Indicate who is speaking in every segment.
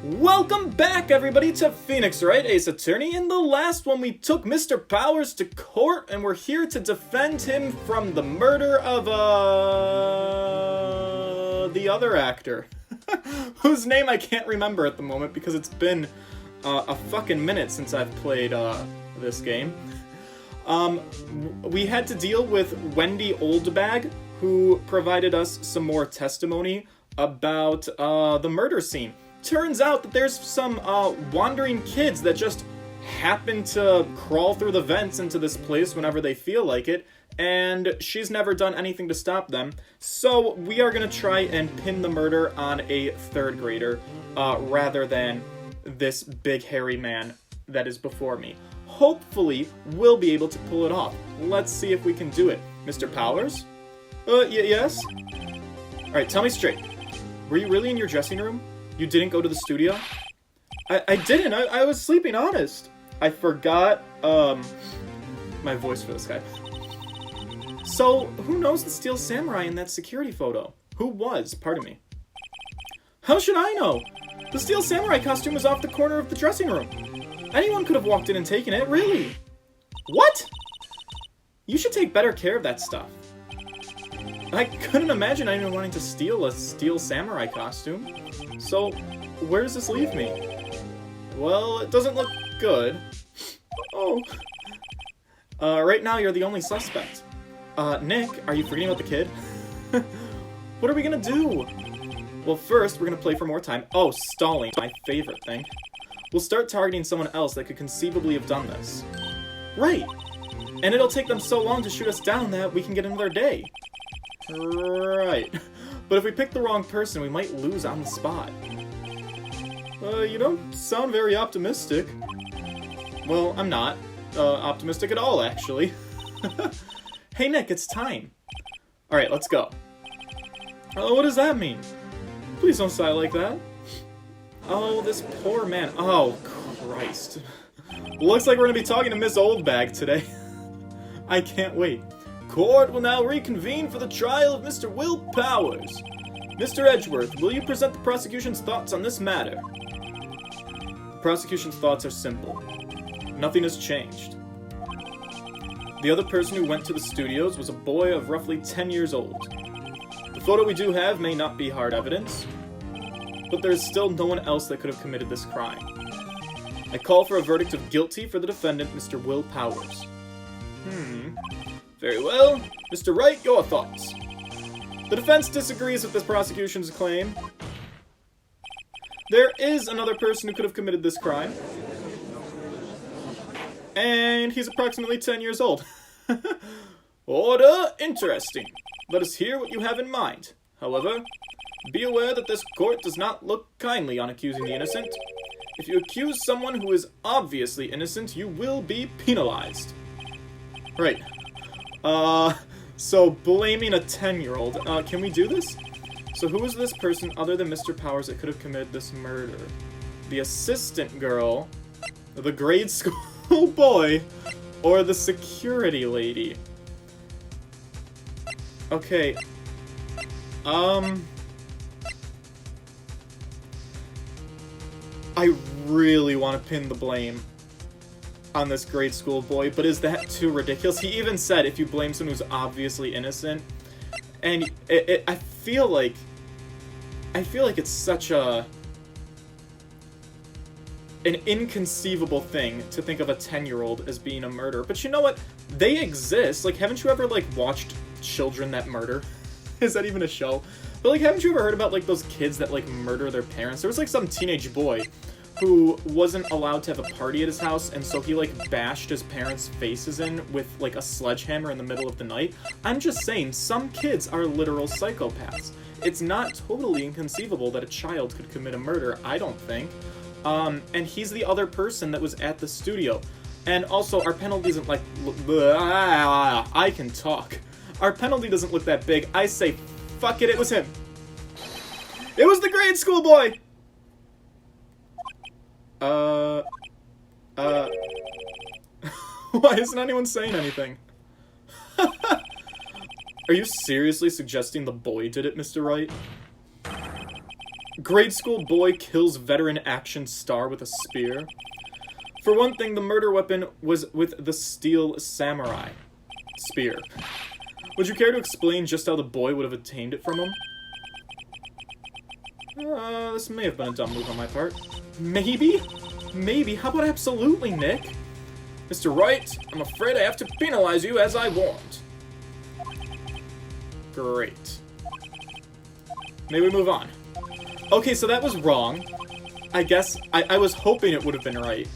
Speaker 1: Welcome back, everybody, to Phoenix Wright Ace Attorney. In the last one, we took Mr. Powers to court, and we're here to defend him from the murder of, the other actor. Whose name I can't remember at the moment, because it's been, a fucking minute since I've played, this game. We had to deal with Wendy Oldbag, who provided us some more testimony about, the murder scene. Turns out that there's some wandering kids that just happen to crawl through the vents into this place whenever they feel like it, and she's never done anything to stop them. So we are going to try and pin the murder on a third grader rather than this big hairy man that is before me. Hopefully we'll be able to pull it off. Let's see if we can do it. Mr. Powers? Yes? Alright, tell me straight. Were you really in your dressing room? You didn't go to the studio? I didn't. I was sleeping, honest. I forgot, my voice for this guy. So, who knows the Steel Samurai in that security photo? Who was? Pardon me. How should I know? The Steel Samurai costume was off the corner of the dressing room. Anyone could have walked in and taken it, really. What? You should take better care of that stuff. I couldn't imagine anyone wanting to steal a Steel Samurai costume. So, where does this leave me? Well, it doesn't look good. Oh. Right now you're the only suspect. Nick, are you forgetting about the kid? What are we gonna do? Well, first, we're gonna play for more time. Oh, stalling, my favorite thing. We'll start targeting someone else that could conceivably have done this. Right. And it'll take them so long to shoot us down that we can get into their day. Right. But if we pick the wrong person, we might lose on the spot. You don't sound very optimistic. Well, I'm not optimistic at all, actually. Hey, Nick, it's time. Alright, let's go. Oh, what does that mean? Please don't sigh like that. Oh, this poor man. Oh, Christ. Looks like we're gonna be talking to Miss Oldbag today. I can't wait. Court will now reconvene for the trial of Mr. Will Powers. Mr. Edgeworth, will you present the prosecution's thoughts on this matter? The prosecution's thoughts are simple. Nothing has changed. The other person who went to the studios was a boy of roughly 10 years old. The photo we do have may not be hard evidence, but there is still no one else that could have committed this crime. I call for a verdict of guilty for the defendant, Mr. Will Powers. Very well. Mr. Wright, your thoughts. The defense disagrees with this prosecution's claim. There is another person who could have committed this crime. And he's approximately 10 years old. Order! Interesting. Let us hear what you have in mind. However, be aware that this court does not look kindly on accusing the innocent. If you accuse someone who is obviously innocent, you will be penalized. Right. So blaming a 10-year-old. Can we do this? So who is this person other than Mr. Powers that could have committed this murder? The assistant girl, the grade school boy, or the security lady? Okay. I really want to pin the blame on this grade school boy, but is that too ridiculous? He even said if you blame someone who's obviously innocent, and I feel like it's such an inconceivable thing to think of a 10-year-old as being a murderer. But you know what? They exist. Like, haven't you ever, like, watched Children That Murder? Is that even a show? But, like, haven't you ever heard about, like, those kids that, like, murder their parents? There was, like, some teenage boy who wasn't allowed to have a party at his house, and so he, like, bashed his parents' faces in with, like, a sledgehammer in the middle of the night. I'm just saying, some kids are literal psychopaths. It's not totally inconceivable that a child could commit a murder, I don't think. And he's the other person that was at the studio. And also, our penalty isn't like... I can talk. Our penalty doesn't look that big. I say, fuck it, it was him. It was the grade school boy! Why isn't anyone saying anything? Are you seriously suggesting the boy did it, Mr. Wright? Grade school boy kills veteran action star with a spear. For one thing, the murder weapon was with the steel samurai spear. Would you care to explain just how the boy would have obtained it from him? This may have been a dumb move on my part. Maybe? Maybe. How about absolutely, Nick? Mr. Wright, I'm afraid I have to penalize you as I warned. Great. May we move on? Okay, so that was wrong. I guess I was hoping it would have been right.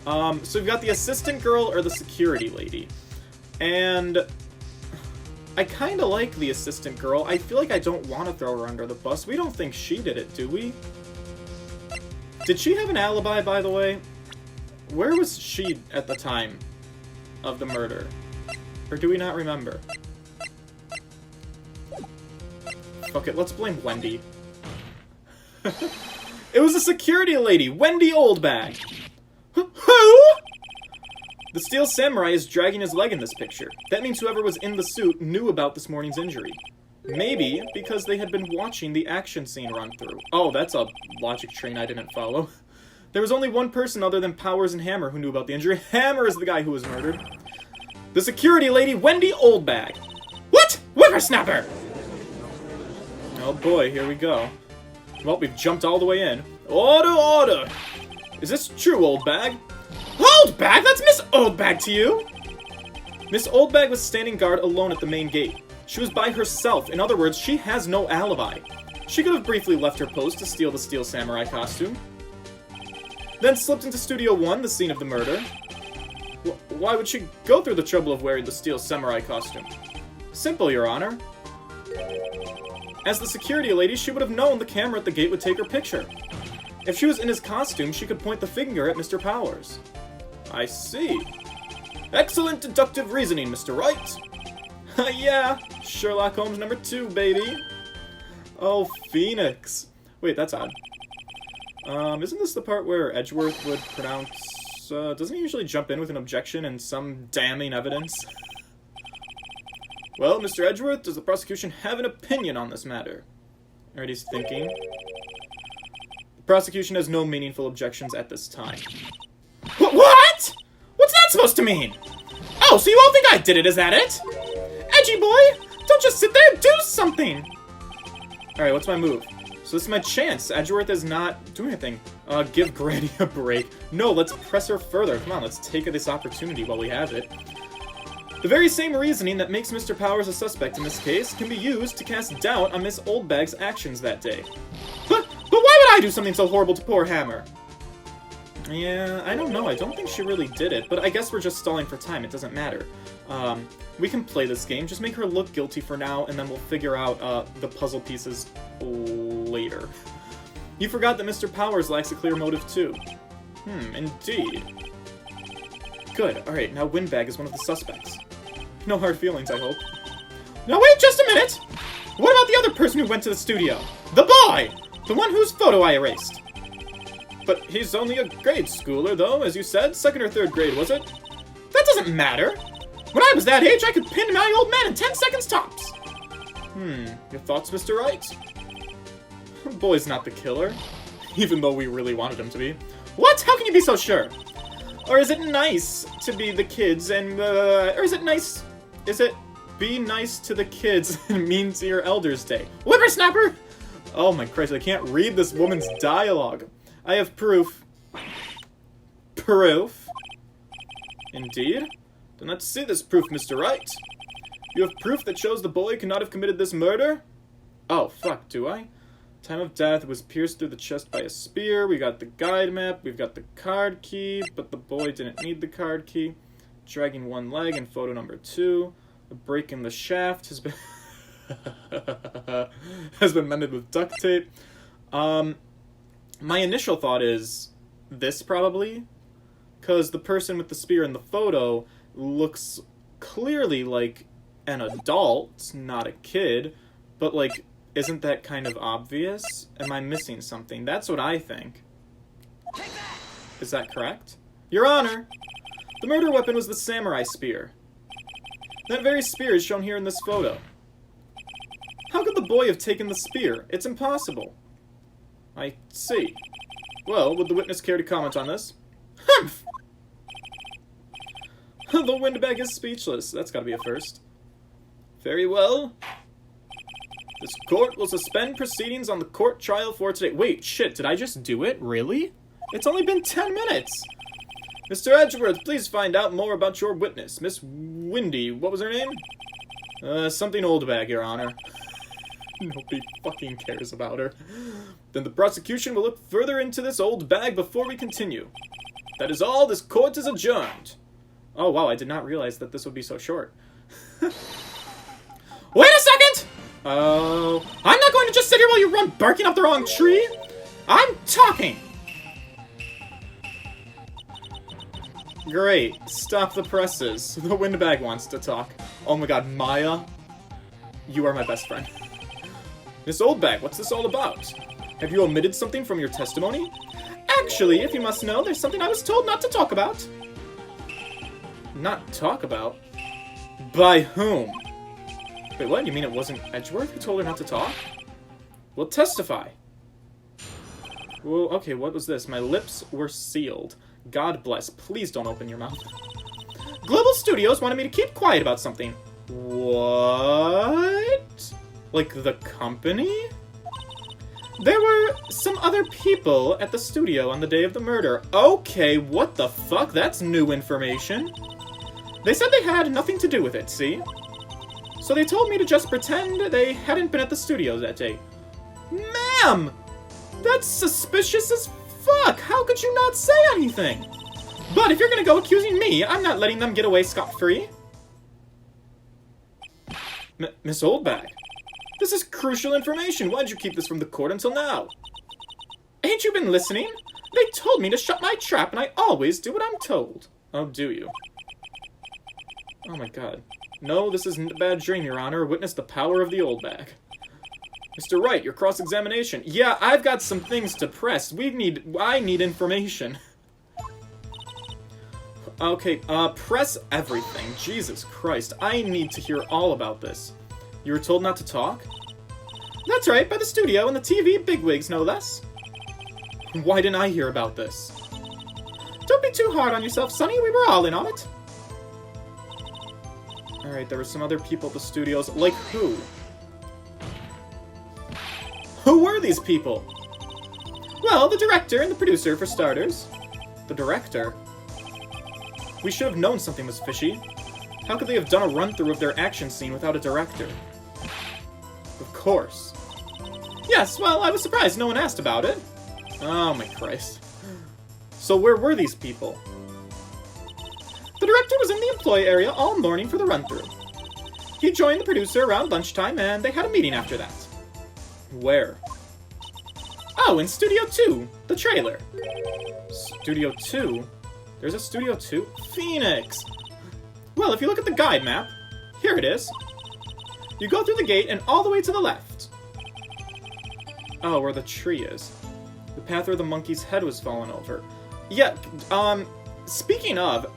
Speaker 1: So we've got the assistant girl or the security lady. And I kind of like the assistant girl. I feel like I don't want to throw her under the bus. We don't think she did it, do we? Did she have an alibi, by the way? Where was she at the time of the murder? Or do we not remember? Fuck it, let's blame Wendy. It was a security lady, Wendy Oldbag. Who? The steel samurai is dragging his leg in this picture. That means whoever was in the suit knew about this morning's injury. Maybe because they had been watching the action scene run through. Oh, that's a logic train I didn't follow. There was only one person other than Powers and Hammer who knew about the injury. Hammer is the guy who was murdered. The security lady, Wendy Oldbag. What? Whippersnapper! Oh boy, here we go. Well, we've jumped all the way in. Order, order! Is this true, Oldbag? Oldbag? That's Miss Oldbag to you! Miss Oldbag was standing guard alone at the main gate. She was by herself. In other words, she has no alibi. She could have briefly left her post to steal the steel samurai costume. Then slipped into Studio 1, the scene of the murder. Why would she go through the trouble of wearing the steel samurai costume? Simple, Your Honor. As the security lady, she would have known the camera at the gate would take her picture. If she was in his costume, she could point the finger at Mr. Powers. I see. Excellent deductive reasoning, Mr. Wright. Yeah, Sherlock Holmes number 2, baby. Oh, Phoenix. Wait, that's odd. Isn't this the part where Edgeworth would pronounce... doesn't he usually jump in with an objection and some damning evidence? Well, Mr. Edgeworth, does the prosecution have an opinion on this matter? Alright, he's thinking. The prosecution has no meaningful objections at this time. What? What's that supposed to mean? Oh, so you all think I did it, is that it? Edgy boy, don't just sit there, do something! Alright, what's my move? So this is my chance. Edgeworth is not doing anything. Give Granny a break. No, let's press her further. Come on, let's take this opportunity while we have it. The very same reasoning that makes Mr. Powers a suspect in this case can be used to cast doubt on Miss Oldbag's actions that day. But why would I do something so horrible to poor Hammer? Yeah, I don't know. I don't think she really did it, but I guess we're just stalling for time. It doesn't matter. We can play this game. Just make her look guilty for now, and then we'll figure out the puzzle pieces later. You forgot that Mr. Powers lacks a clear motive, too. Indeed. Good. Alright, now Windbag is one of the suspects. No hard feelings, I hope. Now wait just a minute! What about the other person who went to the studio? The boy! The one whose photo I erased. But he's only a grade schooler, though, as you said. 2nd or 3rd grade, was it? That doesn't matter. When I was that age, I could pin my old man in 10 seconds tops. Your thoughts, Mr. Wright? The boy's not the killer. Even though we really wanted him to be. What? How can you be so sure? Or is it nice to be the kids and, or is it nice... Is it be nice to the kids and mean to your elders' day? Whippersnapper! Oh my Christ, I can't read this woman's dialogue. I have proof. Proof? Indeed? Then let's see this proof, Mr. Wright. You have proof that shows the boy could not have committed this murder? Oh, fuck, do I? Time of death was pierced through the chest by a spear. We got the guide map. We've got the card key, but the boy didn't need the card key. Dragging one leg in photo number 2. A break in the shaft has been has been mended with duct tape. My initial thought is this probably, because the person with the spear in the photo looks clearly like an adult, not a kid, but like, isn't that kind of obvious? Am I missing something? That's what I think. Is that correct? Your Honor! The murder weapon was the samurai spear. That very spear is shown here in this photo. How could the boy have taken the spear? It's impossible. I see. Well, would the witness care to comment on this? Humph! The windbag is speechless. That's gotta be a first. Very well. This court will suspend proceedings on the court trial for today. Wait, shit, did I just do it? Really? It's only been 10 minutes! Mr. Edgeworth, please find out more about your witness. Miss Wendy, what was her name? Something Oldbag, Your Honor. Nobody fucking cares about her. Then the prosecution will look further into this old bag before we continue. That is all. This court is adjourned. Oh, wow, I did not realize that this would be so short. Wait a second! Oh, I'm not going to just sit here while you run barking up the wrong tree. I'm talking! Great. Stop the presses. The windbag wants to talk. Oh my god, Maya. You are my best friend. Miss Oldbag, what's this all about? Have you omitted something from your testimony? Actually, if you must know, there's something I was told not to talk about. Not talk about? By whom? Wait, what? You mean it wasn't Edgeworth who told her not to talk? Well, testify. Well, okay, what was this? My lips were sealed. God bless. Please don't open your mouth. Global Studios wanted me to keep quiet about something. What? Like the company? There were some other people at the studio on the day of the murder. Okay, what the fuck? That's new information. They said they had nothing to do with it, see? So they told me to just pretend they hadn't been at the studio that day. Ma'am! That's suspicious as fuck! How could you not say anything? But if you're gonna go accusing me, I'm not letting them get away scot-free. Miss Oldbag, this is crucial information. Why'd you keep this from the court until now? Ain't you been listening? They told me to shut my trap, and I always do what I'm told. Oh, do you? Oh my god. No, this isn't a bad dream, Your Honor. Witness the power of the Oldbag. Mr. Wright, your cross-examination. Yeah, I've got some things to press. I need information. Okay, press everything. Jesus Christ, I need to hear all about this. You were told not to talk? That's right, by the studio and the TV bigwigs, no less. Why didn't I hear about this? Don't be too hard on yourself, Sonny. We were all in on it. Alright, there were some other people at the studios. Like who? Who were these people? Well, the director and the producer, for starters. The director? We should have known something was fishy. How could they have done a run-through of their action scene without a director? Of course. Yes, well, I was surprised no one asked about it. Oh my Christ. So where were these people? The director was in the employee area all morning for the run-through. He joined the producer around lunchtime, and they had a meeting after that. Where? Oh, in Studio 2, the trailer. Studio 2? There's a Studio 2? Phoenix! Well, if you look at the guide map, here it is. You go through the gate and all the way to the left. Oh, where the tree is. The path where the monkey's head was fallen over. Yeah, speaking of,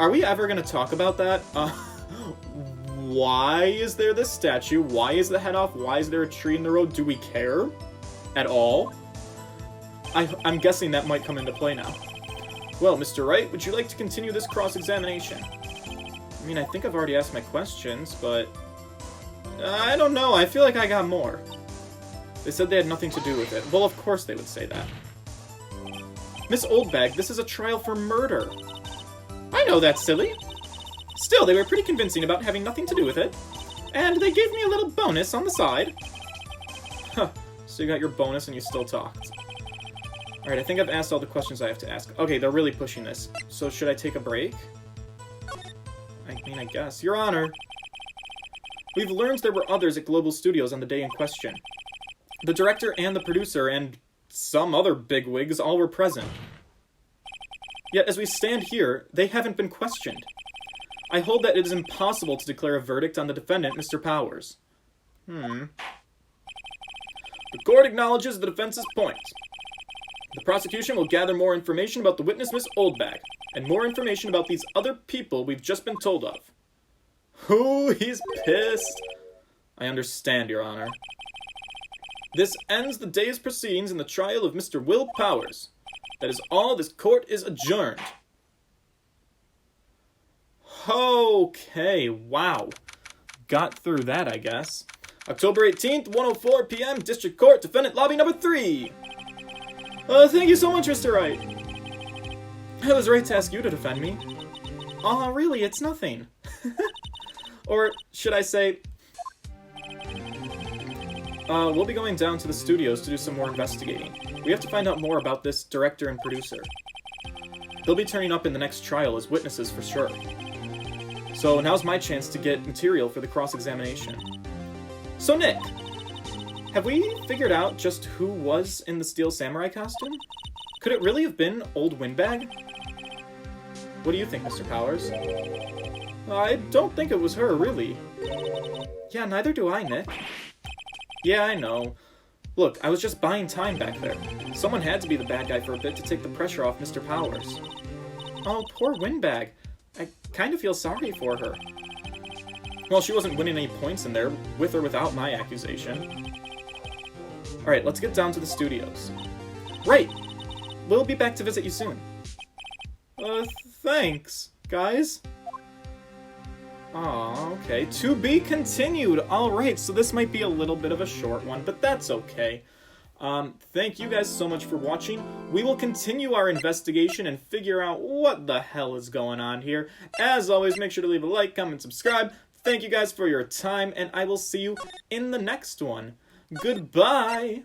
Speaker 1: are we ever gonna talk about that? Why is there this statue? Why is the head off? Why is there a tree in the road? Do we care? At all? I'm guessing that might come into play now. Well, Mr. Wright, would you like to continue this cross-examination? I mean, I think I've already asked my questions, but... I don't know, I feel like I got more. They said they had nothing to do with it. Well, of course they would say that. Miss Oldbag, this is a trial for murder. I know that's silly. Still, they were pretty convincing about having nothing to do with it. And they gave me a little bonus on the side. Huh, so you got your bonus and you still talked. Alright, I think I've asked all the questions I have to ask. Okay, they're really pushing this. So should I take a break? I mean, I guess. Your Honor! We've learned there were others at Global Studios on the day in question. The director and the producer and some other bigwigs all were present. Yet, as we stand here, they haven't been questioned. I hold that it is impossible to declare a verdict on the defendant, Mr. Powers. The court acknowledges the defense's point. The prosecution will gather more information about the witness, Miss Oldbag, and more information about these other people we've just been told of. Ooh, he's pissed. I understand, Your Honor. This ends the day's proceedings in the trial of Mr. Will Powers. That is all. This court is adjourned. Okay, wow. Got through that, I guess. October 18th, 1:04 p.m., District Court, Defendant Lobby Number 3. Thank you so much, Mr. Wright. I was right to ask you to defend me. Aw, really, it's nothing. Or should I say... we'll be going down to the studios to do some more investigating. We have to find out more about this director and producer. They'll be turning up in the next trial as witnesses for sure. So now's my chance to get material for the cross-examination. So Nick, have we figured out just who was in the Steel Samurai costume? Could it really have been old Windbag? What do you think, Mr. Powers? I don't think it was her, really. Yeah, neither do I, Nick. Yeah, I know. Look, I was just buying time back there. Someone had to be the bad guy for a bit to take the pressure off Mr. Powers. Oh, poor Windbag. I kind of feel sorry for her. Well, she wasn't winning any points in there, with or without my accusation. Alright, let's get down to the studios. Right! We'll be back to visit you soon. Thanks, guys. Aw, okay. To be continued! Alright, so this might be a little bit of a short one, but that's okay. Thank you guys so much for watching. We will continue our investigation and figure out what the hell is going on here. As always, make sure to leave a like, comment, subscribe. Thank you guys for your time, and I will see you in the next one. Goodbye!